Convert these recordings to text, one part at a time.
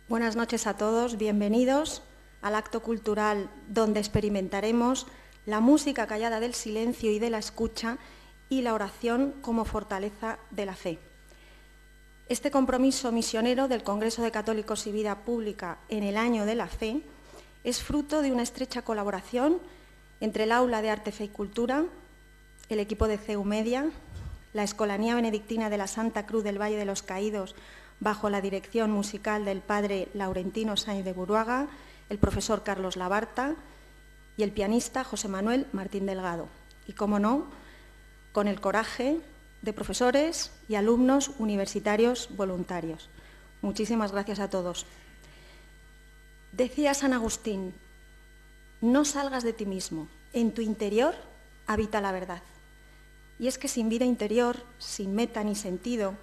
Buenas noches a todos, bienvenidos al acto cultural donde experimentaremos la música callada del silencio y de la escucha y la oración como fortaleza de la fe. Este compromiso misionero del Congreso de Católicos y Vida Pública en el Año de la Fe es fruto de una estrecha colaboración entre el Aula de Arte, Fe y Cultura, el equipo de CEU Media, la Escolanía Benedictina de la Santa Cruz del Valle de los Caídos, bajo la dirección musical del padre Laurentino Sáenz de Buruaga, el profesor Carlos Labarta y el pianista José Manuel Martín Delgado. Y, cómo no, con el coraje de profesores y alumnos universitarios voluntarios. Muchísimas gracias a todos. Decía San Agustín, no salgas de ti mismo, en tu interior habita la verdad. Y es que sin vida interior, sin meta ni sentido,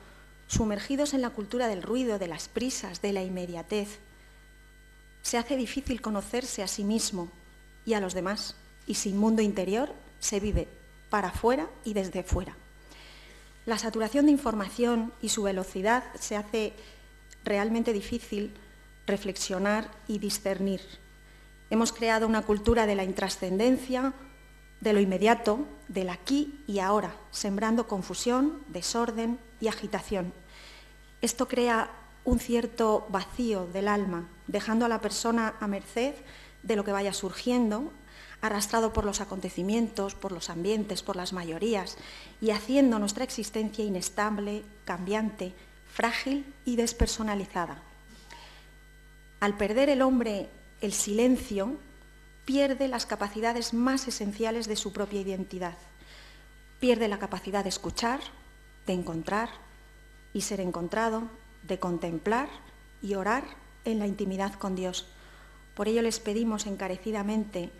sumergidos en la cultura del ruido, de las prisas, de la inmediatez, se hace difícil conocerse a sí mismo y a los demás, y sin mundo interior se vive para afuera y desde fuera. La saturación de información y su velocidad se hace realmente difícil reflexionar y discernir. Hemos creado una cultura de la intrascendencia, de lo inmediato, del aquí y ahora, sembrando confusión, desorden y agitación. Esto crea un cierto vacío del alma, dejando a la persona a merced de lo que vaya surgiendo, arrastrado por los acontecimientos, por los ambientes, por las mayorías, y haciendo nuestra existencia inestable, cambiante, frágil y despersonalizada. Al perder el hombre el silencio, pierde las capacidades más esenciales de su propia identidad. Pierde la capacidad de escuchar, de encontrar y ser encontrado, de contemplar y orar en la intimidad con Dios. Por ello les pedimos encarecidamente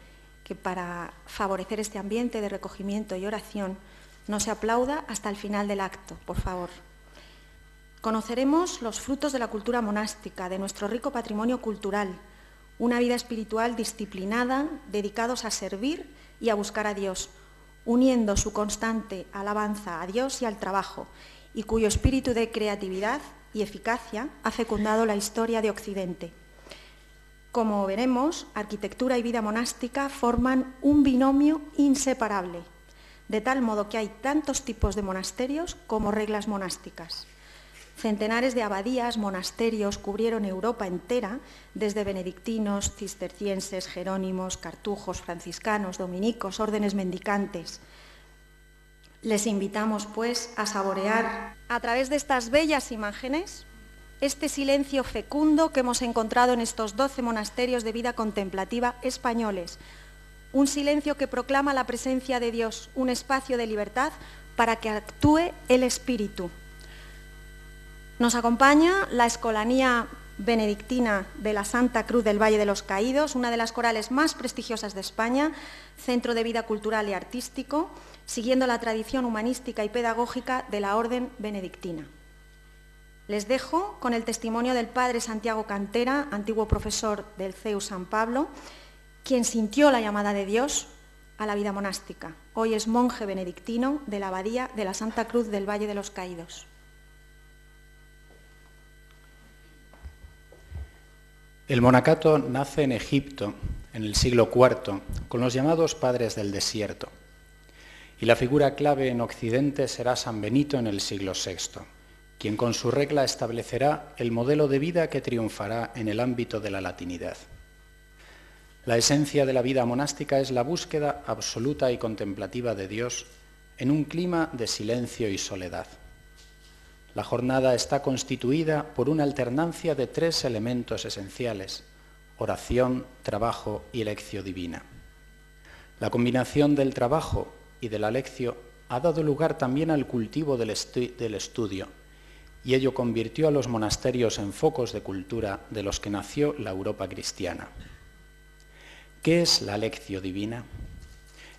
que para favorecer este ambiente de recogimiento y oración no se aplauda hasta el final del acto, por favor. Conoceremos los frutos de la cultura monástica, de nuestro rico patrimonio cultural, una vida espiritual disciplinada, dedicados a servir y a buscar a Dios, uniendo su constante alabanza a Dios y al trabajo, y cuyo espíritu de creatividad y eficacia ha fecundado la historia de Occidente. Como veremos, arquitectura y vida monástica forman un binomio inseparable, de tal modo que hay tantos tipos de monasterios como reglas monásticas. Centenares de abadías, monasterios cubrieron Europa entera, desde benedictinos, cistercienses, jerónimos, cartujos, franciscanos, dominicos, órdenes mendicantes. Les invitamos, pues, a saborear, a través de estas bellas imágenes, este silencio fecundo que hemos encontrado en estos 12 monasterios de vida contemplativa españoles. Un silencio que proclama la presencia de Dios, un espacio de libertad para que actúe el Espíritu. Nos acompaña la Escolanía Benedictina de la Santa Cruz del Valle de los Caídos, una de las corales más prestigiosas de España, centro de vida cultural y artístico, siguiendo la tradición humanística y pedagógica de la Orden Benedictina. Les dejo con el testimonio del padre Santiago Cantera, antiguo profesor del CEU San Pablo, quien sintió la llamada de Dios a la vida monástica. Hoy es monje benedictino de la Abadía de la Santa Cruz del Valle de los Caídos. El monacato nace en Egipto, en el siglo IV, con los llamados padres del desierto. Y la figura clave en Occidente será San Benito en el siglo VI, quien con su regla establecerá el modelo de vida que triunfará en el ámbito de la latinidad. La esencia de la vida monástica es la búsqueda absoluta y contemplativa de Dios en un clima de silencio y soledad. La jornada está constituida por una alternancia de 3 elementos esenciales: oración, trabajo y lección divina. La combinación del trabajo y de la lección ha dado lugar también al cultivo del estudio, y ello convirtió a los monasterios en focos de cultura de los que nació la Europa cristiana. ¿Qué es la lección divina?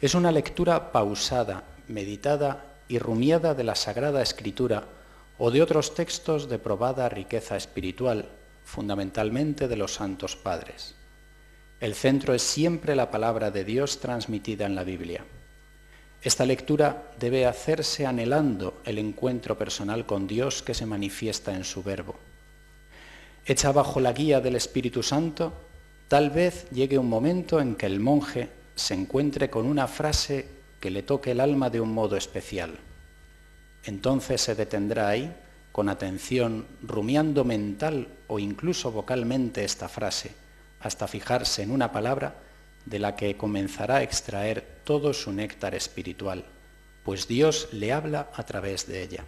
Es una lectura pausada, meditada y rumiada de la Sagrada Escritura o de otros textos de probada riqueza espiritual, fundamentalmente de los santos padres. El centro es siempre la palabra de Dios transmitida en la Biblia. Esta lectura debe hacerse anhelando el encuentro personal con Dios que se manifiesta en su verbo. Hecha bajo la guía del Espíritu Santo, tal vez llegue un momento en que el monje se encuentre con una frase que le toque el alma de un modo especial. Entonces se detendrá ahí, con atención, rumiando mental o incluso vocalmente esta frase, hasta fijarse en una palabra de la que comenzará a extraer todo su néctar espiritual, pues Dios le habla a través de ella.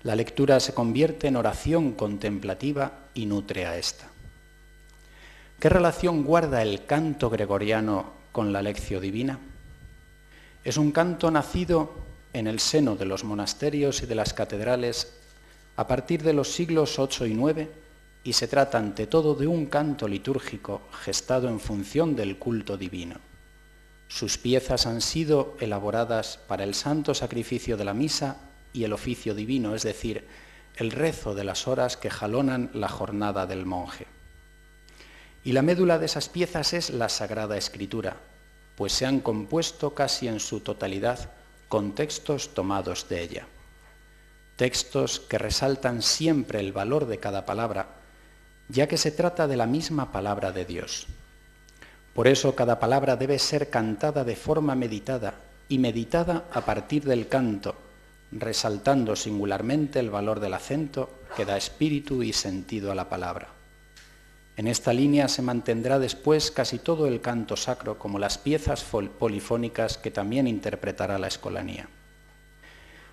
La lectura se convierte en oración contemplativa y nutre a esta. ¿Qué relación guarda el canto gregoriano con la lección divina? Es un canto nacido en el seno de los monasterios y de las catedrales a partir de los siglos VIII y IX, y se trata ante todo de un canto litúrgico gestado en función del culto divino. Sus piezas han sido elaboradas para el santo sacrificio de la misa y el oficio divino, es decir, el rezo de las horas que jalonan la jornada del monje. Y la médula de esas piezas es la Sagrada Escritura, pues se han compuesto casi en su totalidad con textos tomados de ella. Textos que resaltan siempre el valor de cada palabra, ya que se trata de la misma palabra de Dios. Por eso cada palabra debe ser cantada de forma meditada y meditada a partir del canto, resaltando singularmente el valor del acento que da espíritu y sentido a la palabra. En esta línea se mantendrá después casi todo el canto sacro, como las piezas polifónicas que también interpretará la escolanía.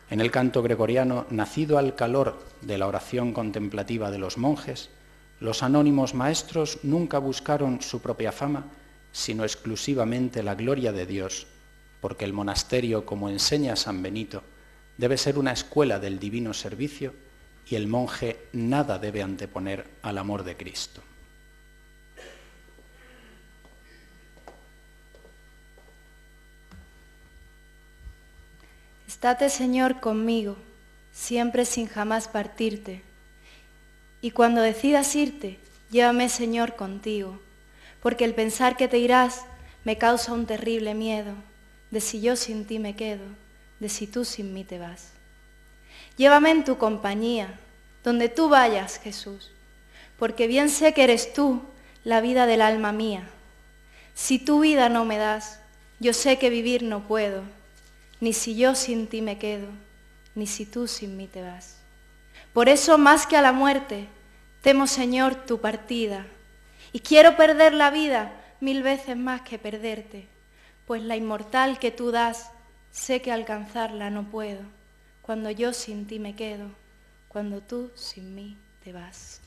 En el canto gregoriano, nacido al calor de la oración contemplativa de los monjes, los anónimos maestros nunca buscaron su propia fama, sino exclusivamente la gloria de Dios, porque el monasterio, como enseña San Benito, debe ser una escuela del divino servicio y el monje nada debe anteponer al amor de Cristo. Estate, Señor, conmigo, siempre sin jamás partirte. Y cuando decidas irte, llévame, Señor, contigo, porque el pensar que te irás me causa un terrible miedo, de si yo sin ti me quedo, de si tú sin mí te vas. Llévame en tu compañía, donde tú vayas, Jesús, porque bien sé que eres tú la vida del alma mía. Si tu vida no me das, yo sé que vivir no puedo, ni si yo sin ti me quedo, ni si tú sin mí te vas. Por eso, más que a la muerte, temo, Señor, tu partida, y quiero perder la vida 1000 veces más que perderte, pues la inmortal que tú das, sé que alcanzarla no puedo, cuando yo sin ti me quedo, cuando tú sin mí te vas.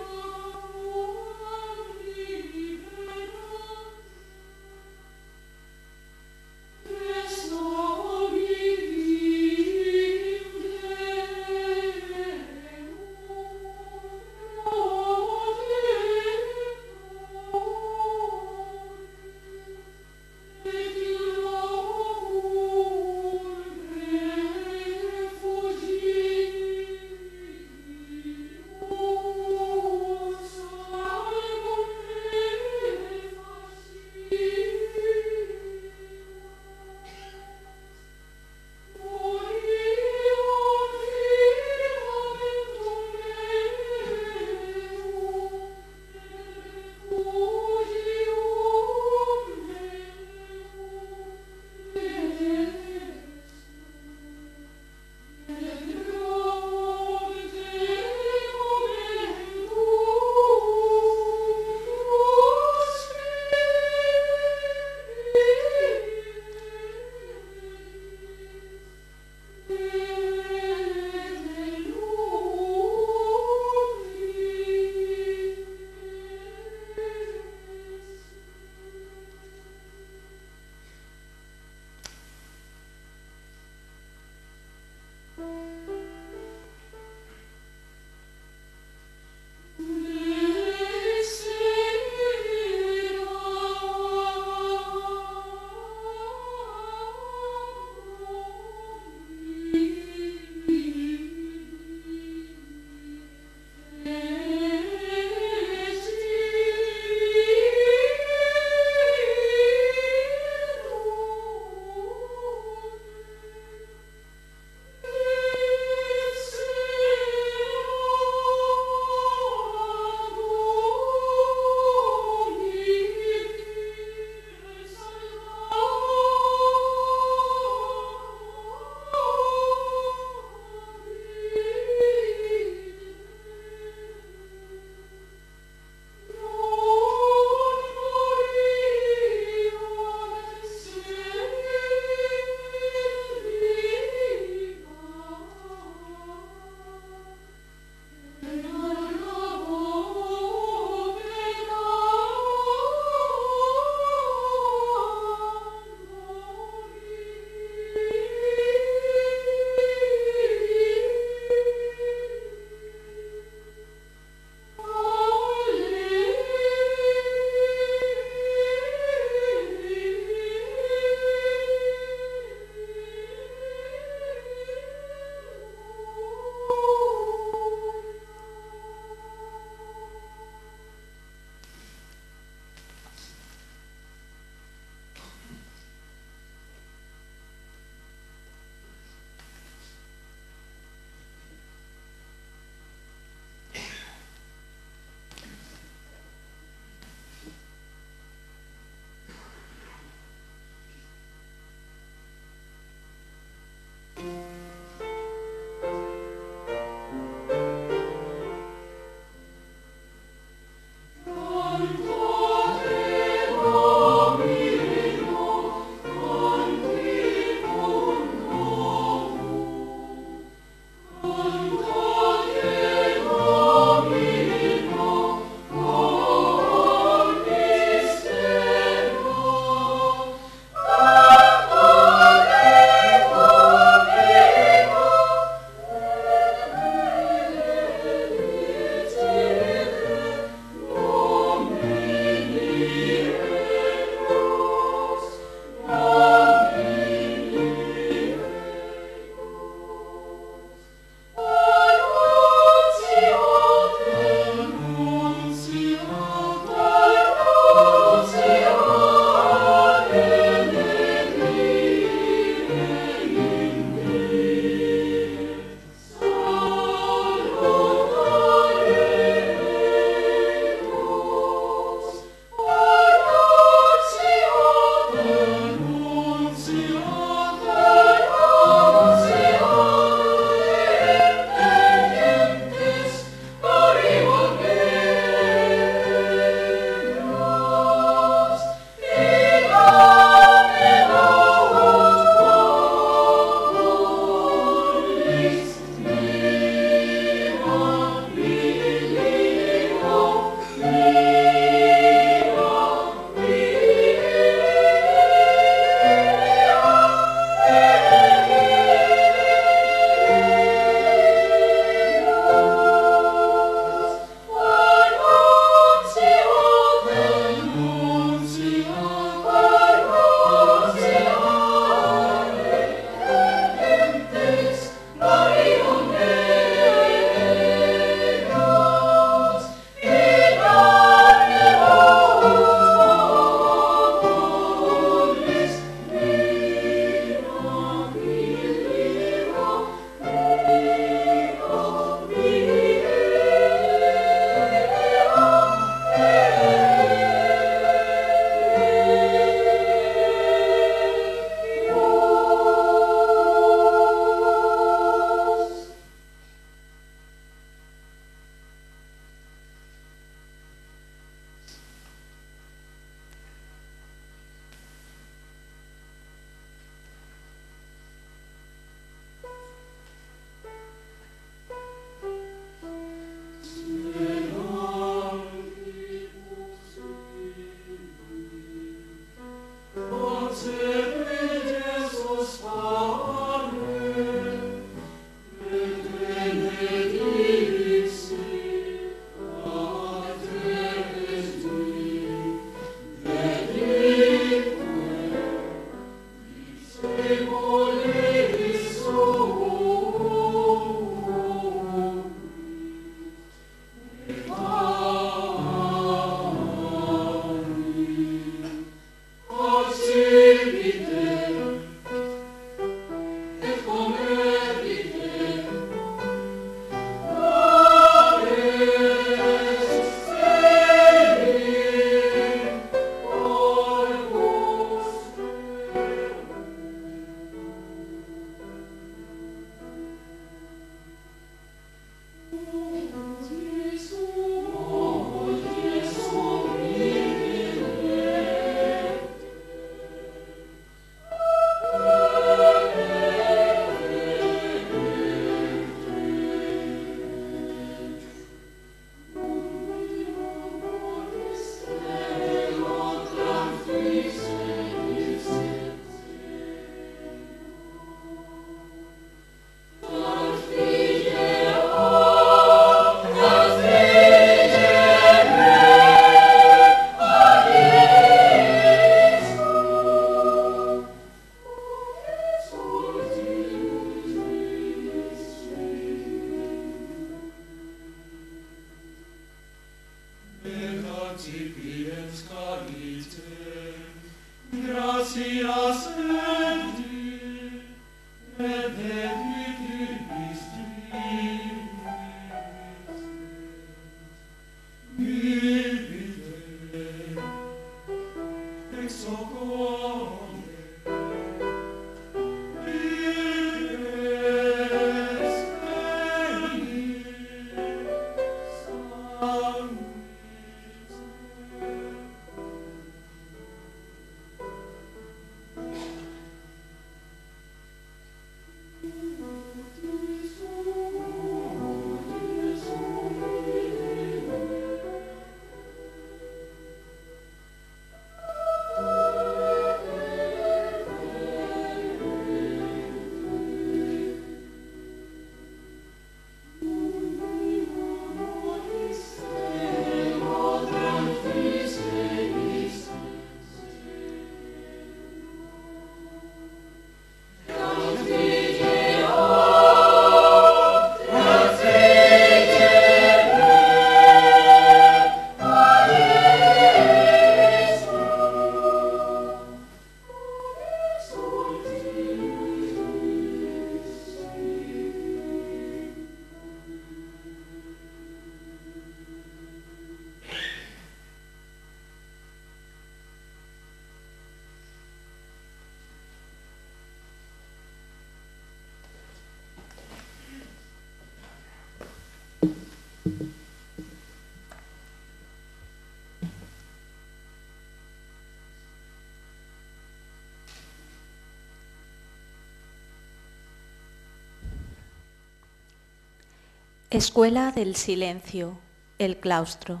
Escuela del Silencio, el claustro.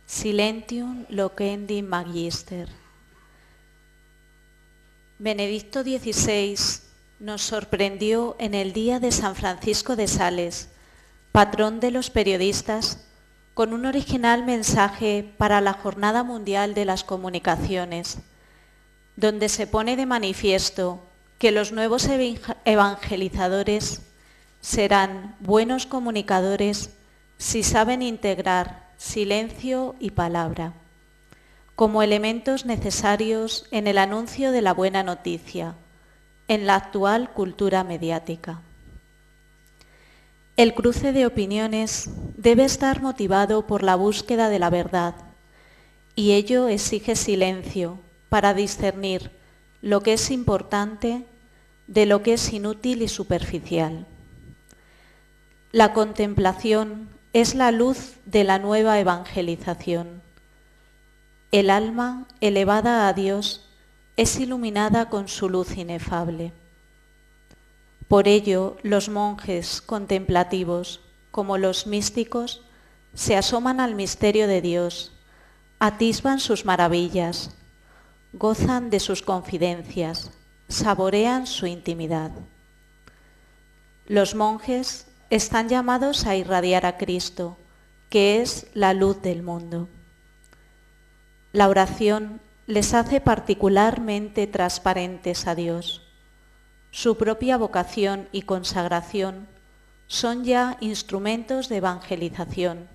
Silentium loquendi magister. Benedicto XVI nos sorprendió en el día de San Francisco de Sales, patrón de los periodistas, con un original mensaje para la Jornada Mundial de las Comunicaciones, donde se pone de manifiesto que los nuevos evangelizadores serán buenos comunicadores si saben integrar silencio y palabra como elementos necesarios en el anuncio de la buena noticia, en la actual cultura mediática. El cruce de opiniones debe estar motivado por la búsqueda de la verdad, y ello exige silencio para discernir lo que es importante de lo que es inútil y superficial. La contemplación es la luz de la nueva evangelización. El alma, elevada a Dios, es iluminada con su luz inefable. Por ello, los monjes contemplativos, como los místicos, se asoman al misterio de Dios, atisban sus maravillas, gozan de sus confidencias, saborean su intimidad. Los monjes están llamados a irradiar a Cristo, que es la luz del mundo. La oración les hace particularmente transparentes a Dios. Su propia vocación y consagración son ya instrumentos de evangelización,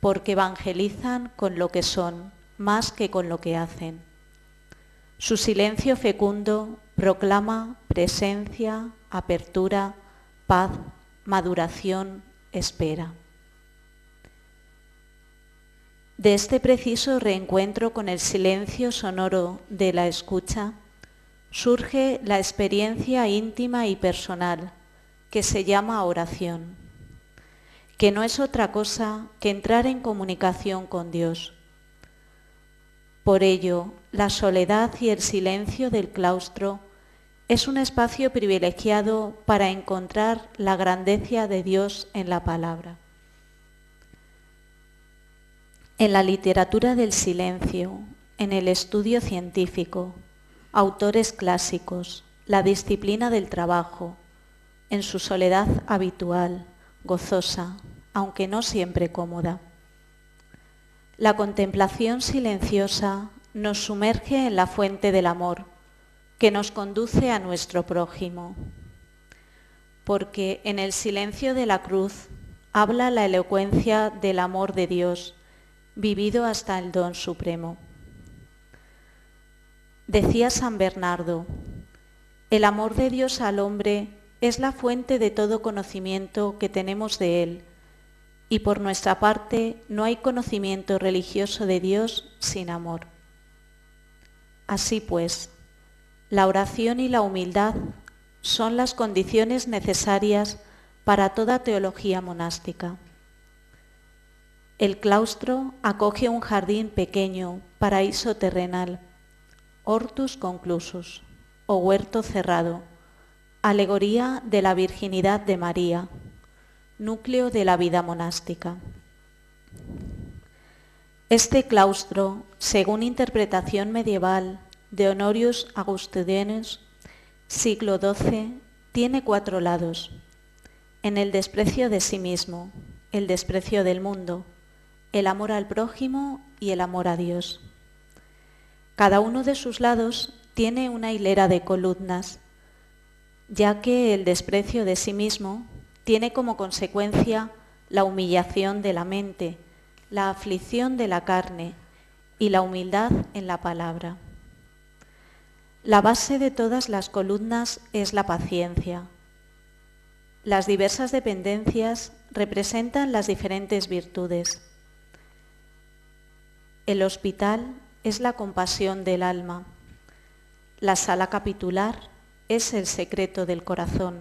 porque evangelizan con lo que son, más que con lo que hacen. Su silencio fecundo proclama presencia, apertura, paz, maduración, espera. De este preciso reencuentro con el silencio sonoro de la escucha surge la experiencia íntima y personal que se llama oración, que no es otra cosa que entrar en comunicación con Dios. Por ello, la soledad y el silencio del claustro es un espacio privilegiado para encontrar la grandeza de Dios en la palabra. En la literatura del silencio, en el estudio científico, autores clásicos, la disciplina del trabajo, en su soledad habitual, gozosa, aunque no siempre cómoda. La contemplación silenciosa nos sumerge en la fuente del amor, que nos conduce a nuestro prójimo, porque en el silencio de la cruz habla la elocuencia del amor de Dios, vivido hasta el don supremo. Decía San Bernardo, el amor de Dios al hombre es la fuente de todo conocimiento que tenemos de Él, y por nuestra parte no hay conocimiento religioso de Dios sin amor. Así pues, la oración y la humildad son las condiciones necesarias para toda teología monástica. El claustro acoge un jardín pequeño, paraíso terrenal, hortus conclusus, o huerto cerrado, alegoría de la virginidad de María, núcleo de la vida monástica. Este claustro, según interpretación medieval de Honorius Augustinianus, siglo XII, tiene 4 lados. En el desprecio de sí mismo, el desprecio del mundo, el amor al prójimo y el amor a Dios. Cada uno de sus lados tiene una hilera de columnas, ya que el desprecio de sí mismo tiene como consecuencia la humillación de la mente, la aflicción de la carne y la humildad en la palabra. La base de todas las columnas es la paciencia. Las diversas dependencias representan las diferentes virtudes. El hospital es la compasión del alma. La sala capitular es el secreto del corazón.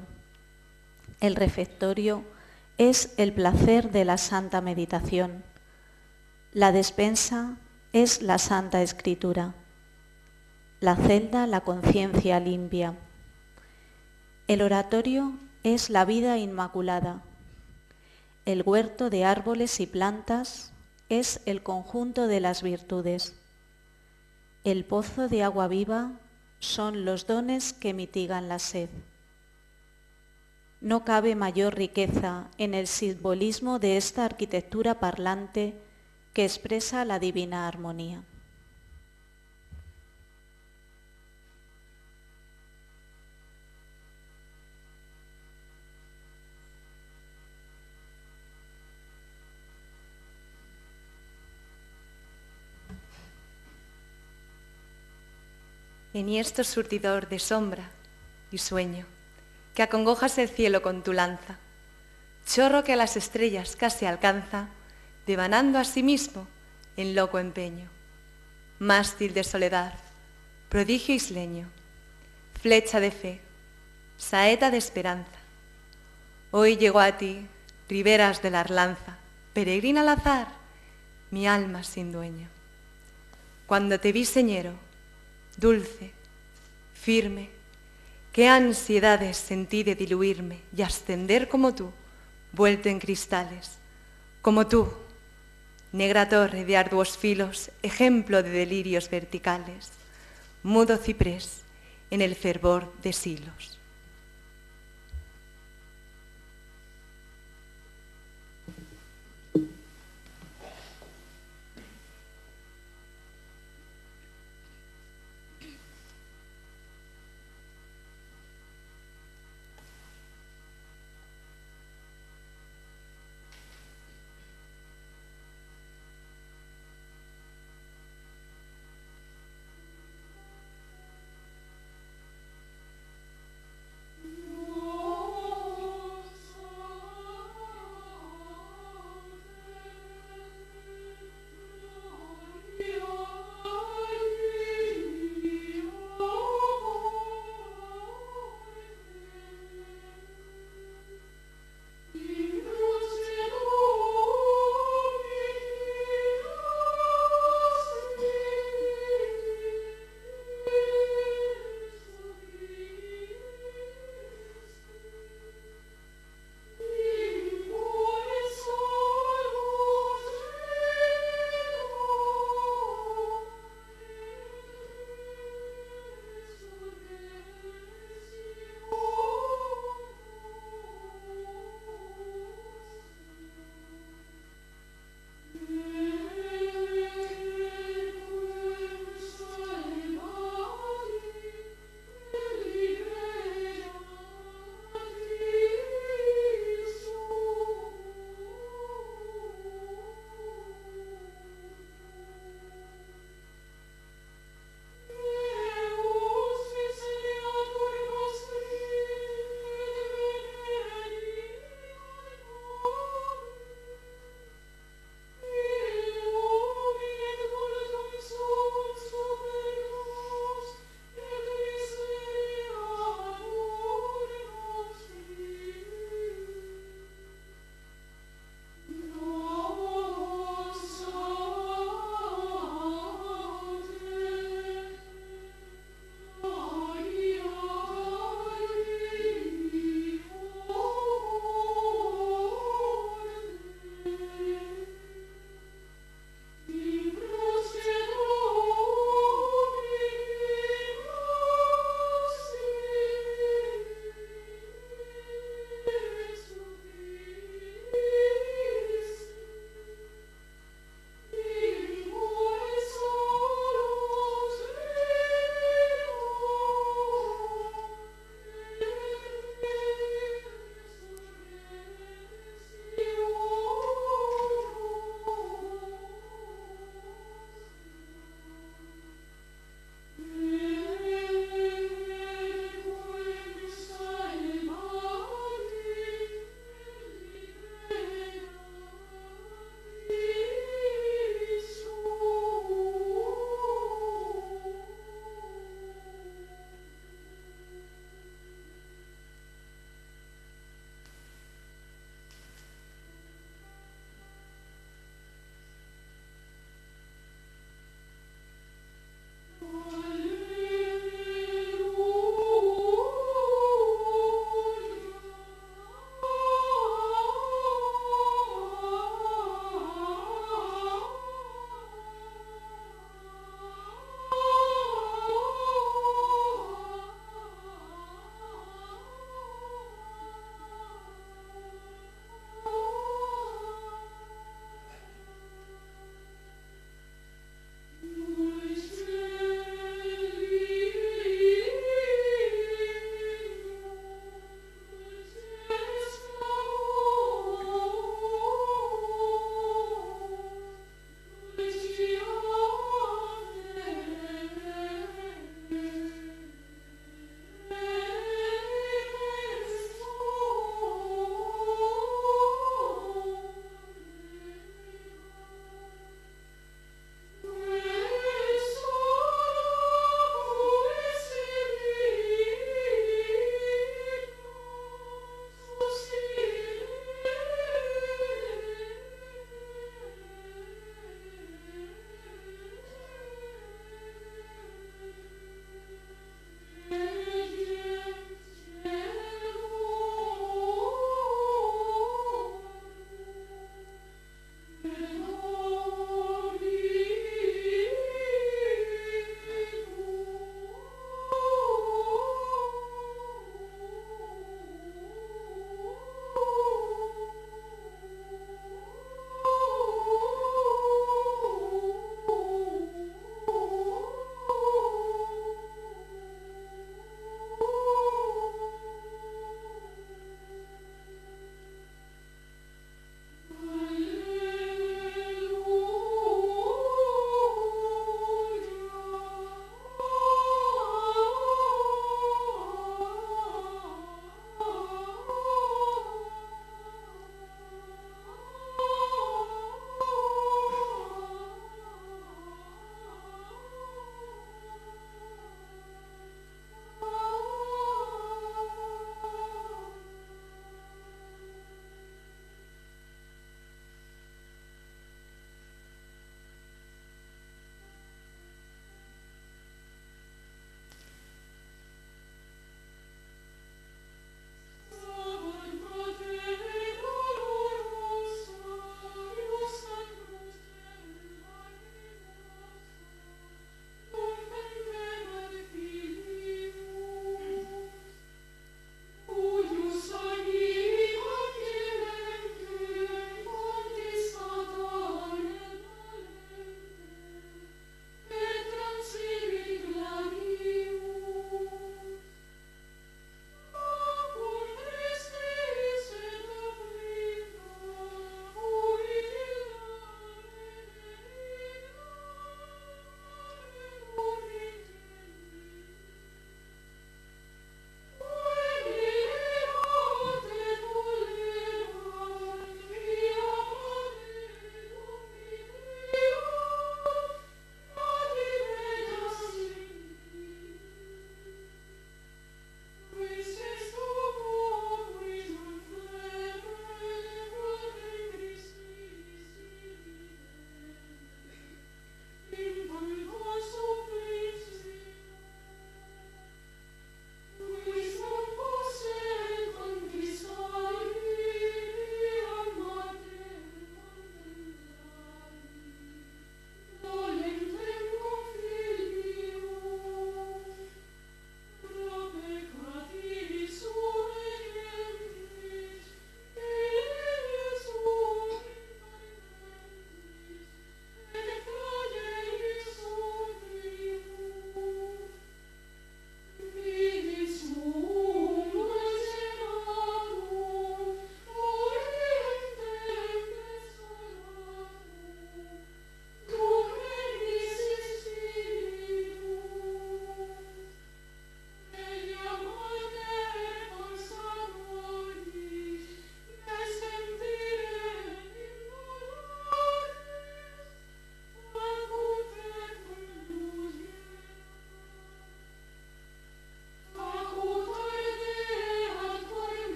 El refectorio es el placer de la santa meditación. La despensa es la Santa Escritura. La celda, la conciencia limpia. El oratorio es la vida inmaculada. El huerto de árboles y plantas es el conjunto de las virtudes. El pozo de agua viva son los dones que mitigan la sed. No cabe mayor riqueza en el simbolismo de esta arquitectura parlante que expresa la divina armonía. Enhiesto surtidor de sombra y sueño, que acongojas el cielo con tu lanza, chorro que a las estrellas casi alcanza, devanando a sí mismo en loco empeño, mástil de soledad, prodigio isleño, flecha de fe, saeta de esperanza. Hoy llegó a ti, riberas de la Arlanza, peregrina al azar, mi alma sin dueño. Cuando te vi señero, dulce, firme, qué ansiedades sentí de diluirme y ascender como tú, vuelto en cristales, como tú, negra torre de arduos filos, ejemplo de delirios verticales, mudo ciprés en el fervor de silos.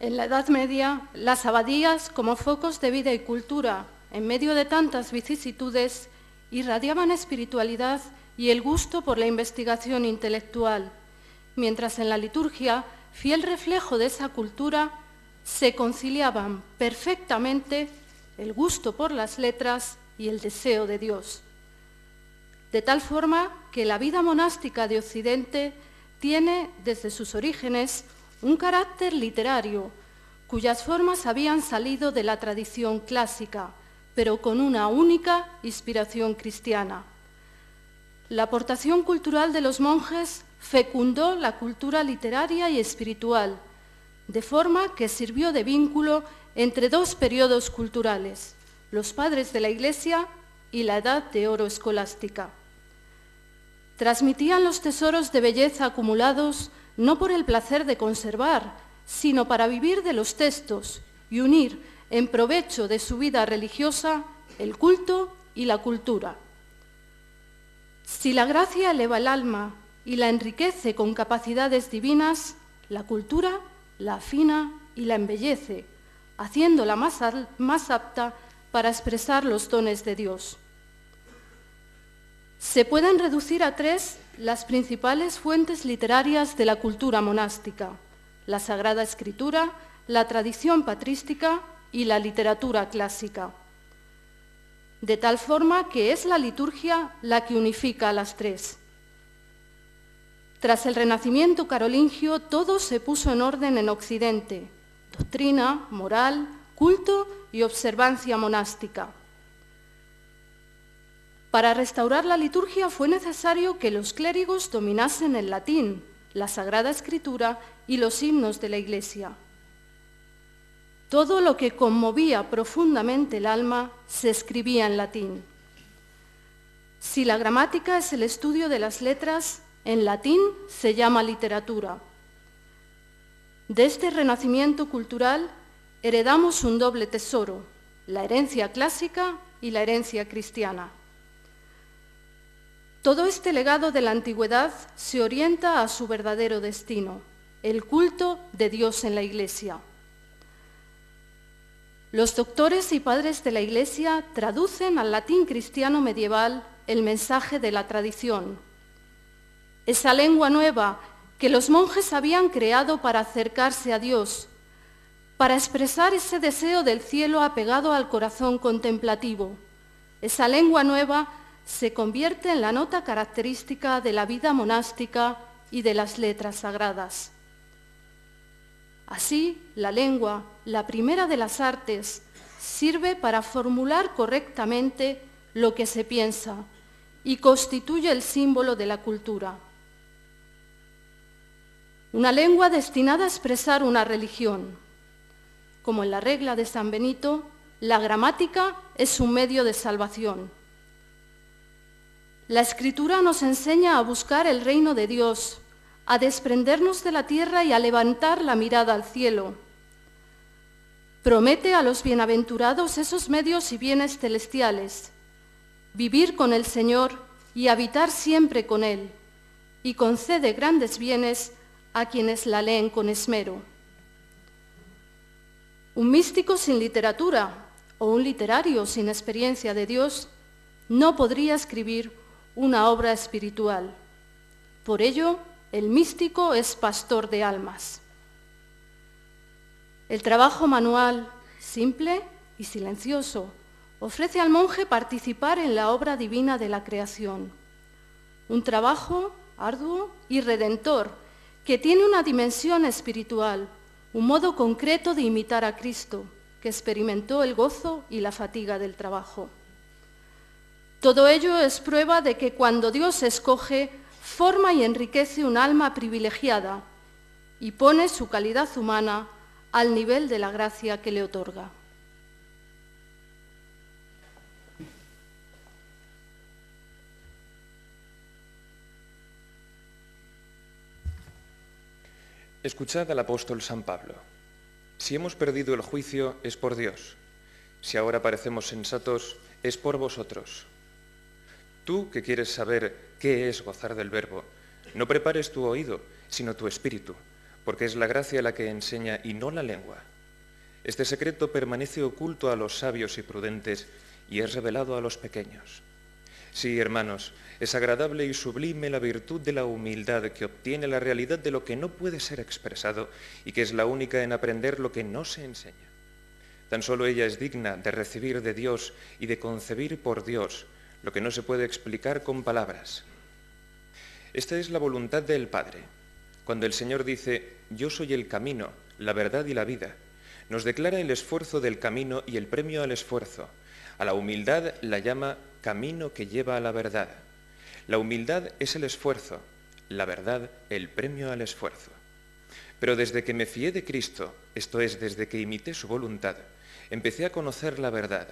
En la Edad Media, las abadías, como focos de vida y cultura, en medio de tantas vicisitudes, irradiaban espiritualidad y el gusto por la investigación intelectual, mientras en la liturgia, fiel reflejo de esa cultura, se conciliaban perfectamente el gusto por las letras y el deseo de Dios. De tal forma que la vida monástica de Occidente tiene, desde sus orígenes, un carácter literario, cuyas formas habían salido de la tradición clásica, pero con una única inspiración cristiana. La aportación cultural de los monjes fecundó la cultura literaria y espiritual, de forma que sirvió de vínculo entre dos periodos culturales, los padres de la Iglesia y la Edad de Oro escolástica. Transmitían los tesoros de belleza acumulados no por el placer de conservar, sino para vivir de los textos y unir en provecho de su vida religiosa el culto y la cultura. Si la gracia eleva el alma y la enriquece con capacidades divinas, la cultura la afina y la embellece, haciéndola más apta para expresar los dones de Dios. Se pueden reducir a tres las principales fuentes literarias de la cultura monástica: la Sagrada Escritura, la tradición patrística y la literatura clásica. De tal forma que es la liturgia la que unifica a las tres. Tras el Renacimiento carolingio, todo se puso en orden en Occidente: doctrina, moral, culto y observancia monástica. Para restaurar la liturgia fue necesario que los clérigos dominasen el latín, la Sagrada Escritura y los himnos de la Iglesia. Todo lo que conmovía profundamente el alma se escribía en latín. Si la gramática es el estudio de las letras, en latín se llama literatura. De este renacimiento cultural heredamos un doble tesoro: la herencia clásica y la herencia cristiana. Todo este legado de la antigüedad se orienta a su verdadero destino: el culto de Dios en la Iglesia. Los doctores y padres de la Iglesia traducen al latín cristiano medieval el mensaje de la tradición. Esa lengua nueva que los monjes habían creado para acercarse a Dios, para expresar ese deseo del cielo apegado al corazón contemplativo. Esa lengua nueva se convierte en la nota característica de la vida monástica y de las letras sagradas. Así, la lengua, la primera de las artes, sirve para formular correctamente lo que se piensa y constituye el símbolo de la cultura. Una lengua destinada a expresar una religión. Como en la regla de San Benito, la gramática es un medio de salvación. La Escritura nos enseña a buscar el reino de Dios, a desprendernos de la tierra y a levantar la mirada al cielo. Promete a los bienaventurados esos medios y bienes celestiales, vivir con el Señor y habitar siempre con Él, y concede grandes bienes a quienes la leen con esmero. Un místico sin literatura o un literario sin experiencia de Dios no podría escribir una obra espiritual. Por ello, el místico es pastor de almas. El trabajo manual, simple y silencioso, ofrece al monje participar en la obra divina de la creación. Un trabajo arduo y redentor que tiene una dimensión espiritual, un modo concreto de imitar a Cristo, que experimentó el gozo y la fatiga del trabajo. Todo ello es prueba de que cuando Dios escoge, forma y enriquece un alma privilegiada y pone su calidad humana al nivel de la gracia que le otorga. Escuchad al apóstol San Pablo. Si hemos perdido el juicio, es por Dios. Si ahora parecemos sensatos, es por vosotros. Tú, que quieres saber qué es gozar del Verbo, no prepares tu oído, sino tu espíritu, porque es la gracia la que enseña y no la lengua. Este secreto permanece oculto a los sabios y prudentes y es revelado a los pequeños. Sí, hermanos, es agradable y sublime la virtud de la humildad que obtiene la realidad de lo que no puede ser expresado y que es la única en aprender lo que no se enseña. Tan solo ella es digna de recibir de Dios y de concebir por Dios lo que no se puede explicar con palabras. Esta es la voluntad del Padre. Cuando el Señor dice, yo soy el camino, la verdad y la vida, nos declara el esfuerzo del camino y el premio al esfuerzo. A la humildad la llama camino que lleva a la verdad. La humildad es el esfuerzo, la verdad el premio al esfuerzo. Pero desde que me fié de Cristo, esto es, desde que imité su voluntad, empecé a conocer la verdad.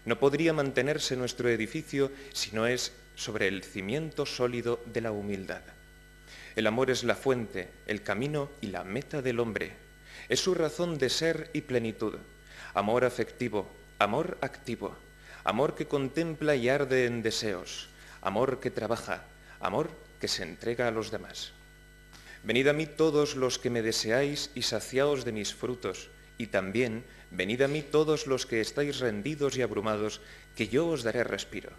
No podría mantenerse nuestro edificio si no es sobre el cimiento sólido de la humildad. El amor es la fuente, el camino y la meta del hombre. Es su razón de ser y plenitud. Amor afectivo, amor activo, amor que contempla y arde en deseos, amor que trabaja, amor que se entrega a los demás. Venid a mí todos los que me deseáis y saciaos de mis frutos, y también venid a mí todos los que estáis rendidos y abrumados, que yo os daré respiro.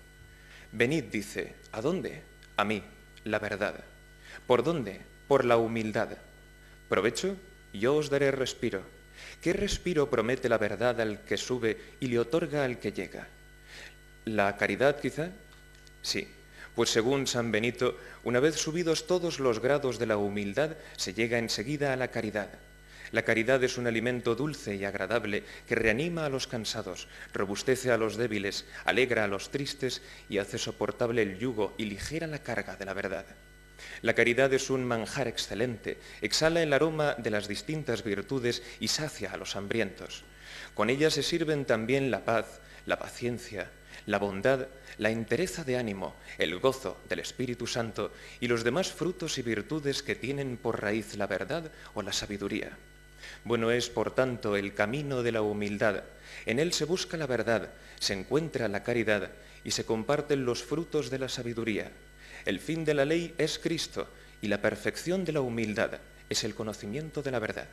Venid, dice, ¿a dónde? A mí, la verdad. ¿Por dónde? Por la humildad. ¿Provecho? Yo os daré respiro. ¿Qué respiro promete la verdad al que sube y le otorga al que llega? ¿La caridad, quizá? Sí, pues según San Benito, una vez subidos todos los grados de la humildad, se llega enseguida a la caridad. La caridad es un alimento dulce y agradable que reanima a los cansados, robustece a los débiles, alegra a los tristes y hace soportable el yugo y ligera la carga de la verdad. La caridad es un manjar excelente, exhala el aroma de las distintas virtudes y sacia a los hambrientos. Con ella se sirven también la paz, la paciencia, la bondad, la entereza de ánimo, el gozo del Espíritu Santo y los demás frutos y virtudes que tienen por raíz la verdad o la sabiduría. Bueno es, por tanto, el camino de la humildad. En él se busca la verdad, se encuentra la caridad y se comparten los frutos de la sabiduría. El fin de la ley es Cristo y la perfección de la humildad es el conocimiento de la verdad.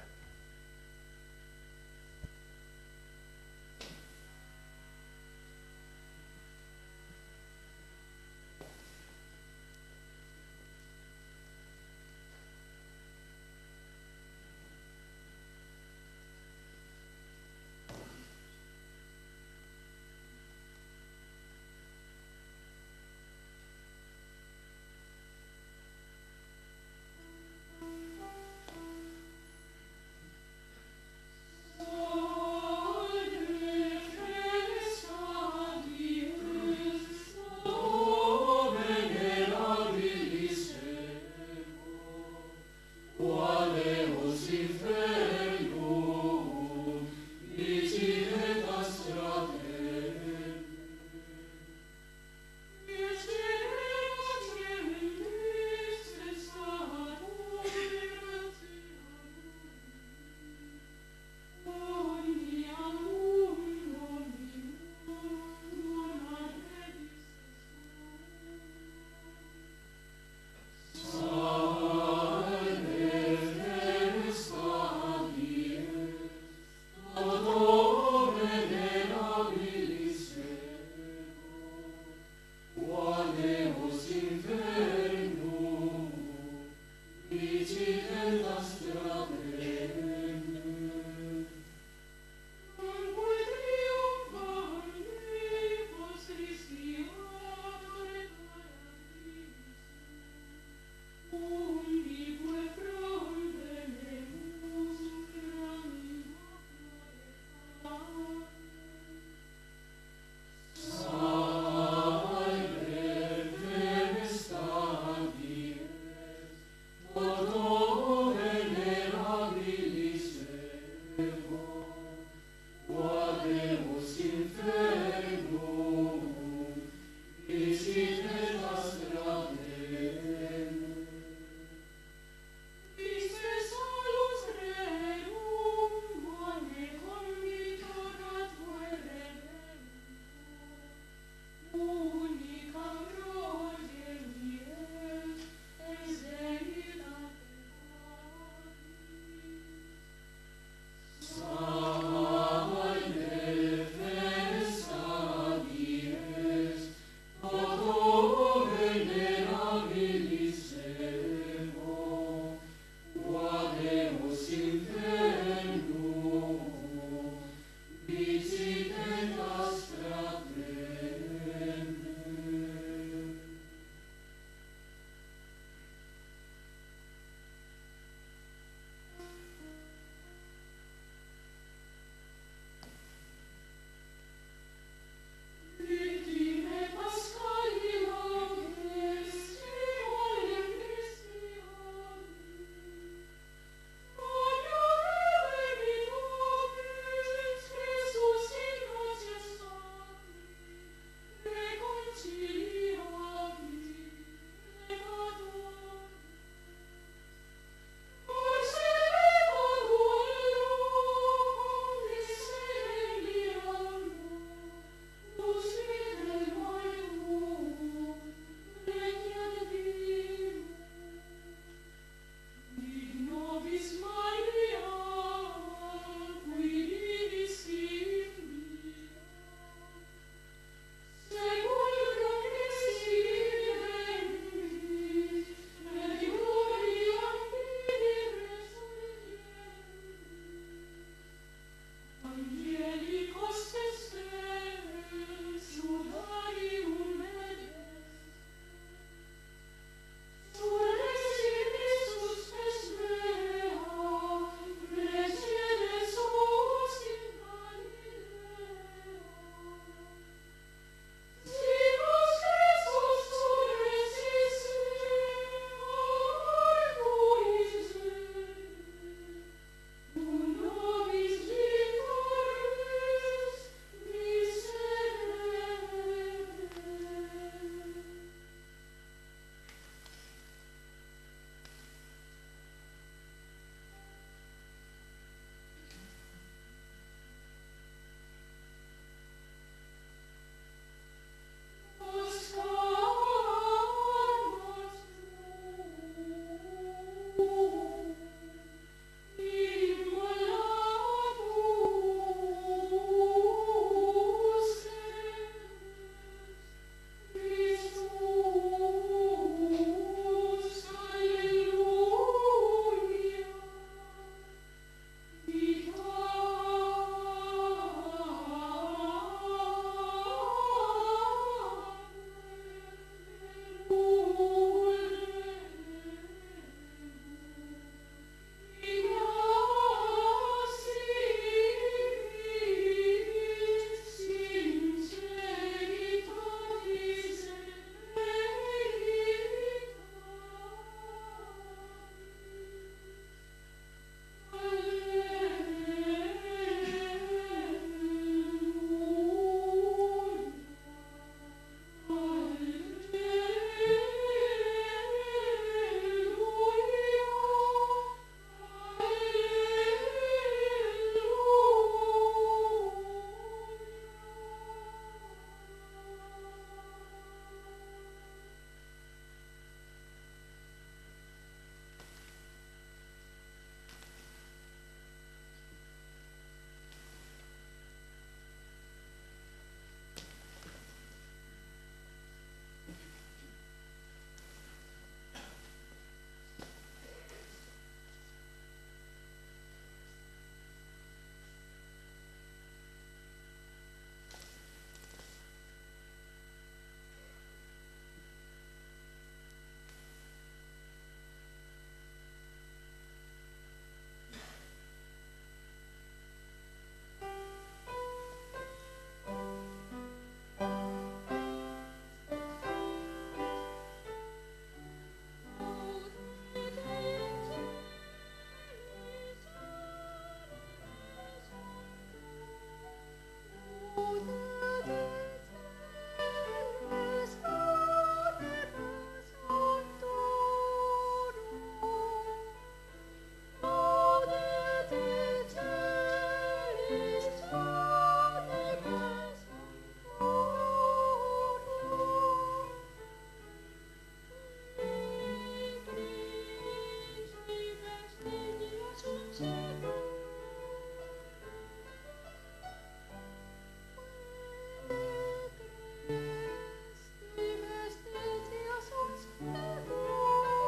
Thank you.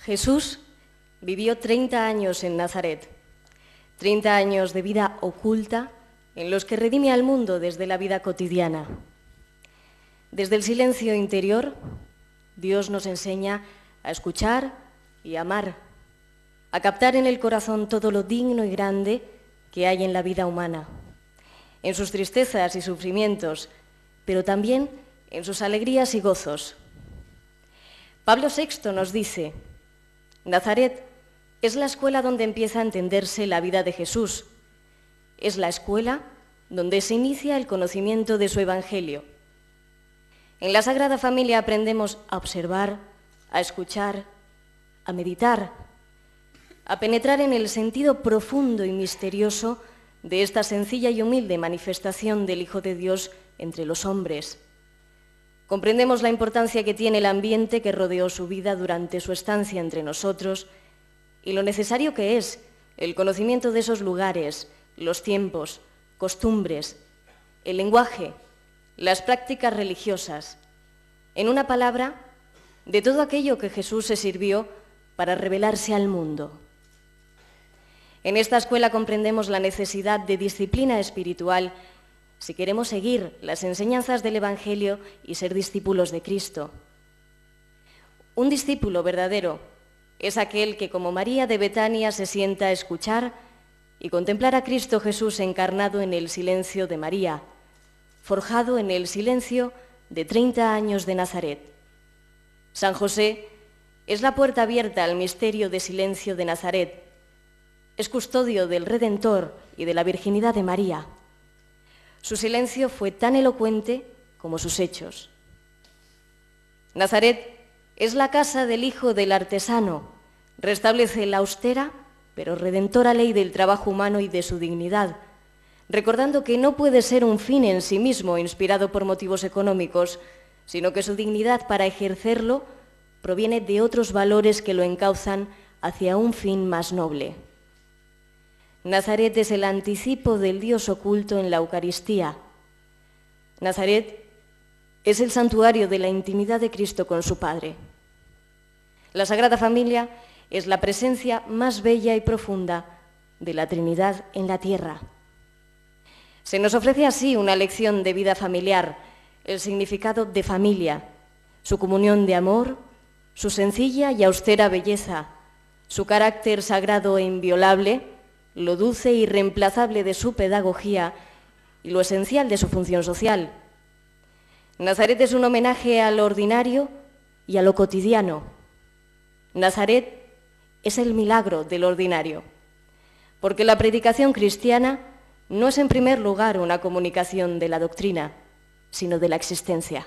Jesús vivió 30 años en Nazaret, 30 años de vida oculta en los que redime al mundo desde la vida cotidiana. Desde el silencio interior, Dios nos enseña a escuchar y amar, a captar en el corazón todo lo digno y grande que hay en la vida humana, en sus tristezas y sufrimientos, pero también en sus alegrías y gozos. Pablo VI nos dice: Nazaret es la escuela donde empieza a entenderse la vida de Jesús. Es la escuela donde se inicia el conocimiento de su Evangelio. En la Sagrada Familia aprendemos a observar, a escuchar, a meditar, a penetrar en el sentido profundo y misterioso de esta sencilla y humilde manifestación del Hijo de Dios entre los hombres. Comprendemos la importancia que tiene el ambiente que rodeó su vida durante su estancia entre nosotros y lo necesario que es el conocimiento de esos lugares, los tiempos, costumbres, el lenguaje, las prácticas religiosas, en una palabra, de todo aquello que Jesús se sirvió para revelarse al mundo. En esta escuela comprendemos la necesidad de disciplina espiritual si queremos seguir las enseñanzas del Evangelio y ser discípulos de Cristo. Un discípulo verdadero es aquel que, como María de Betania, se sienta a escuchar y contemplar a Cristo Jesús encarnado en el silencio de María, forjado en el silencio de 30 años de Nazaret. San José es la puerta abierta al misterio de silencio de Nazaret. Es custodio del Redentor y de la virginidad de María. Su silencio fue tan elocuente como sus hechos. Nazaret es la casa del hijo del artesano. Restablece la austera pero redentora ley del trabajo humano y de su dignidad, recordando que no puede ser un fin en sí mismo inspirado por motivos económicos, sino que su dignidad para ejercerlo proviene de otros valores que lo encauzan hacia un fin más noble. Nazaret es el anticipo del Dios oculto en la Eucaristía. Nazaret es el santuario de la intimidad de Cristo con su Padre. La Sagrada Familia es la presencia más bella y profunda de la Trinidad en la tierra. Se nos ofrece así una lección de vida familiar, el significado de familia, su comunión de amor, su sencilla y austera belleza, su carácter sagrado e inviolable, lo dulce e irreemplazable de su pedagogía y lo esencial de su función social. Nazaret es un homenaje a lo ordinario y a lo cotidiano. Nazaret es el milagro del ordinario, porque la predicación cristiana no es en primer lugar una comunicación de la doctrina, sino de la existencia.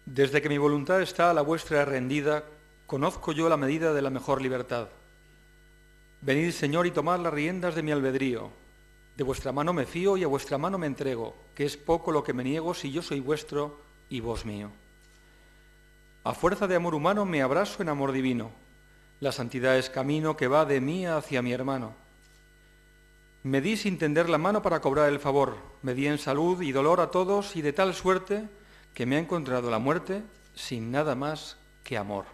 Desde que mi voluntad está a la vuestra rendida, conozco yo la medida de la mejor libertad. Venid, Señor, y tomad las riendas de mi albedrío. De vuestra mano me fío y a vuestra mano me entrego, que es poco lo que me niego si yo soy vuestro y vos mío. A fuerza de amor humano me abrazo en amor divino. La santidad es camino que va de mí hacia mi hermano. Me di sin tender la mano para cobrar el favor, me di en salud y dolor a todos y de tal suerte que me ha encontrado la muerte sin nada más que amor.